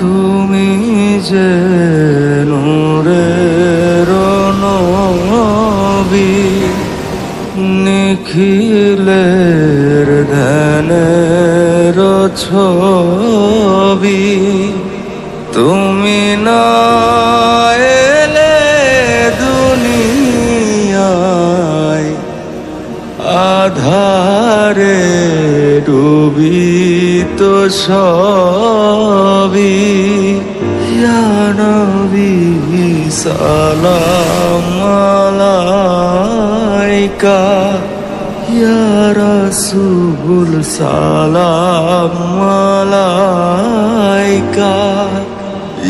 তুমি যে নূরের নবী, নিখিলের ধ্যানের ছবি। তুমি না এলে দুনিয়ায় আধারে ডুবিত সবই। ইয়া নবী সালাম আলাইকা, ইয়া রাসূল সালাম আলাইকা,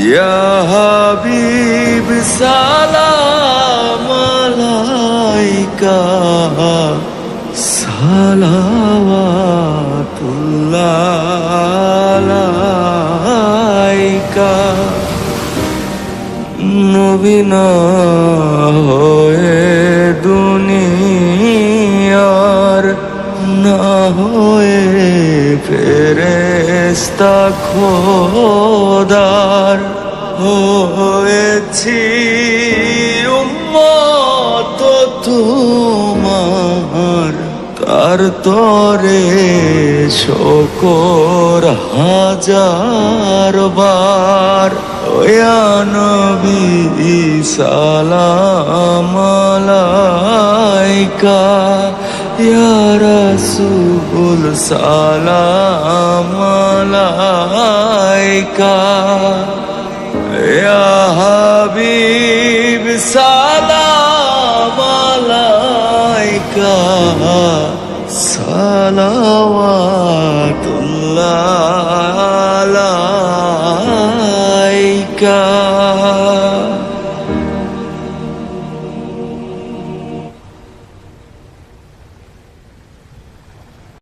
ইয়া হাবিব সালাম আলাইকা, সালাওয়াতুল্লাহ আলাইকা। নবী না হয়ে দুনিয়ার, না হয়ে ফেরেশতা খোদার, হয়েছি উম্মত তোমার। তার তরে শকর হাজার বার। ইয়া নবী সালাম আলাইকা, ইয়া রাসূল সালাম আলাইকা, ইয়া হাবিব সালাম আলাইকা, সালাওয়াতুল্লাহ আলাইকা।